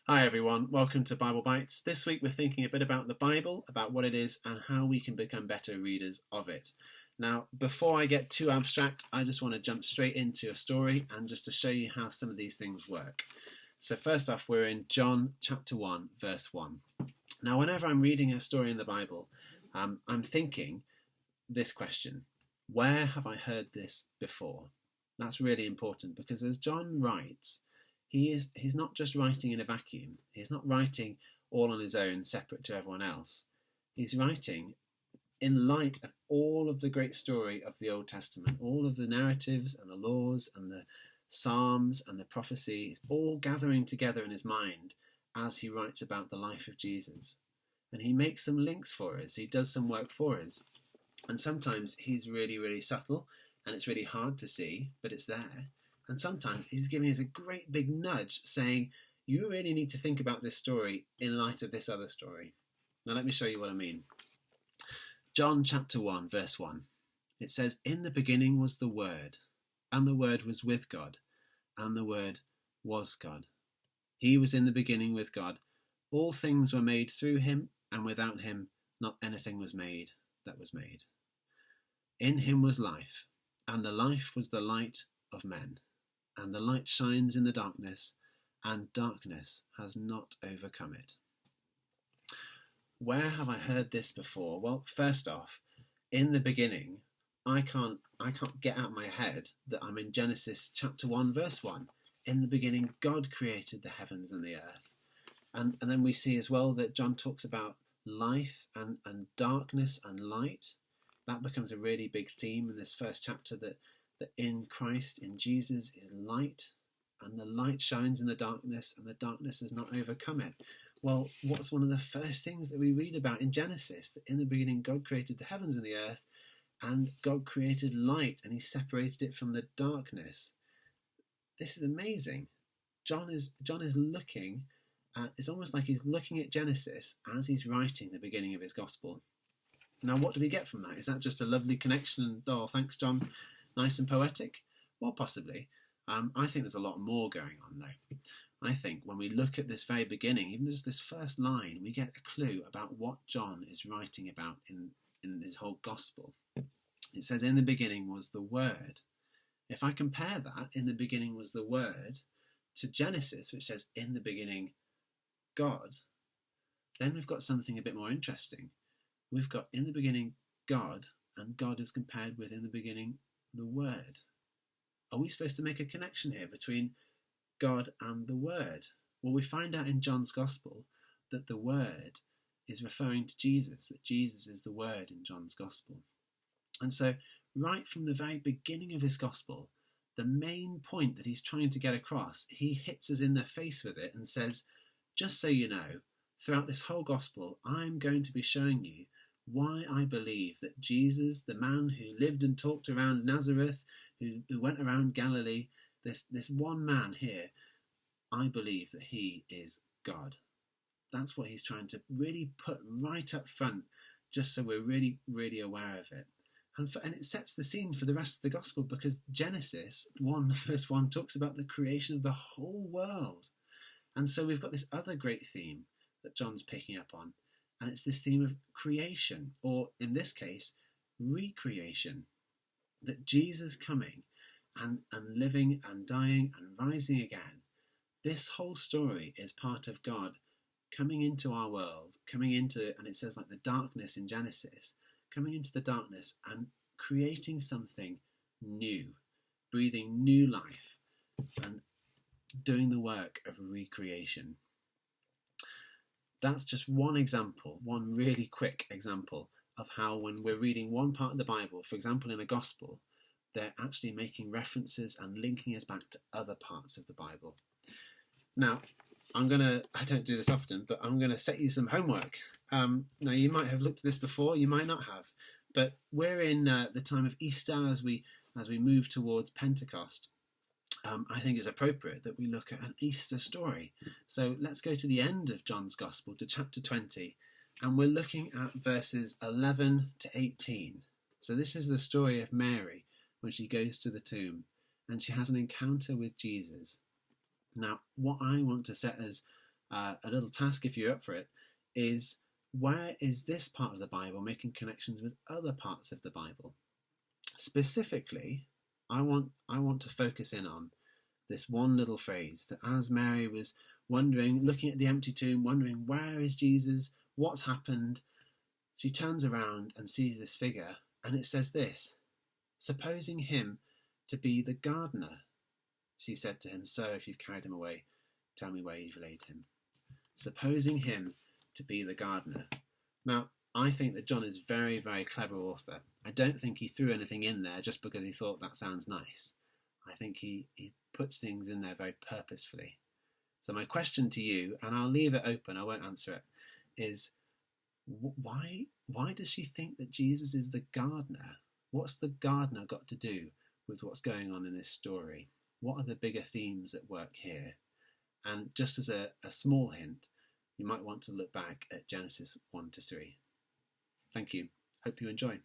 Hi everyone, welcome to Bible Bites. This week we're thinking a bit about the Bible, about what it is and how we can become better readers of it. Now, before I get too abstract, I just want to jump straight into a story and just to show you how some of these things work. So first off, we're in John chapter 1, verse 1. Now, whenever I'm reading a story in the Bible, I'm thinking this question: where have I heard this before? That's really important because as John writes, he's not just writing in a vacuum. He's not writing all on his own, separate to everyone else. He's writing in light of all of the great story of the Old Testament, all of the narratives and the laws and the Psalms and the prophecies, all gathering together in his mind as he writes about the life of Jesus. And he makes some links for us. He does some work for us. And sometimes he's really, really subtle and it's really hard to see, but it's there. And sometimes he's giving us a great big nudge saying, you really need to think about this story in light of this other story. Now let me show you what I mean. John chapter 1, verse 1. It says, in the beginning was the Word, and the Word was with God, and the Word was God. He was in the beginning with God. All things were made through him, and without him not anything was made that was made. In him was life, and the life was the light of men. And the light shines in the darkness, and darkness has not overcome it. Where have I heard this before? Well, first off, in the beginning, I can't get out of my head that I'm in Genesis chapter 1, verse 1. In the beginning, God created the heavens and the earth. And then we see as well that John talks about life and darkness and light. That becomes a really big theme in this first chapter, that in Christ, in Jesus, is light, and the light shines in the darkness, and the darkness has not overcome it. Well, what's one of the first things that we read about in Genesis? That in the beginning God created the heavens and the earth, and God created light, and he separated it from the darkness. This is amazing. John is looking at, it's almost like he's looking at Genesis as he's writing the beginning of his gospel. Now, what do we get from that? Is that just a lovely connection? Oh, thanks, John. Nice and poetic? Well, possibly. I think there's a lot more going on, though. I think when we look at this very beginning, even just this first line, we get a clue about what John is writing about in his whole gospel. It says, in the beginning was the Word. If I compare that, in the beginning was the Word, to Genesis, which says, in the beginning, God, then we've got something a bit more interesting. We've got in the beginning, God, and God is compared with in the beginning, the Word. Are we supposed to make a connection here between God and the Word? Well, we find out in John's Gospel that the Word is referring to Jesus, that Jesus is the Word in John's Gospel. And so, right from the very beginning of his Gospel, the main point that he's trying to get across, he hits us in the face with it and says, just so you know, throughout this whole Gospel, I'm going to be showing you why I believe that Jesus, the man who lived and talked around Nazareth, who went around Galilee, this one man here, I believe that he is God. That's what he's trying to really put right up front, just so we're really, really aware of it. And it sets the scene for the rest of the gospel, because Genesis 1, verse 1 talks about the creation of the whole world. And so we've got this other great theme that John's picking up on, and it's this theme of creation, or in this case, recreation. That Jesus coming and living and dying and rising again, this whole story is part of God coming into our world, coming into, and it says like the darkness in Genesis, coming into the darkness and creating something new, breathing new life and doing the work of recreation. That's just one example, one really quick example of how when we're reading one part of the Bible, for example in a gospel, they're actually making references and linking us back to other parts of the Bible. Now, I don't do this often, but I'm going to set you some homework. Now, you might have looked at this before, you might not have, but we're in the time of Easter as we move towards Pentecost. I think it's appropriate that we look at an Easter story. So let's go to the end of John's Gospel, to chapter 20, and we're looking at verses 11 to 18. So this is the story of Mary when she goes to the tomb and she has an encounter with Jesus. Now, what I want to set as a little task if you're up for it, is where is this part of the Bible making connections with other parts of the Bible? Specifically, I want to focus in on this one little phrase that as Mary was wondering, looking at the empty tomb, wondering, where is Jesus? What's happened? She turns around and sees this figure, and it says this: supposing him to be the gardener, she said to him, "Sir, if you've carried him away, tell me where you've laid him." Supposing him to be the gardener. Now, I think that John is a very, very clever author. I don't think he threw anything in there just because he thought that sounds nice. I think he puts things in there very purposefully. So my question to you, and I'll leave it open, I won't answer it, is why does she think that Jesus is the gardener? What's the gardener got to do with what's going on in this story? What are the bigger themes at work here? And just as a small hint, you might want to look back at Genesis 1 to 3. Thank you. Hope you enjoy.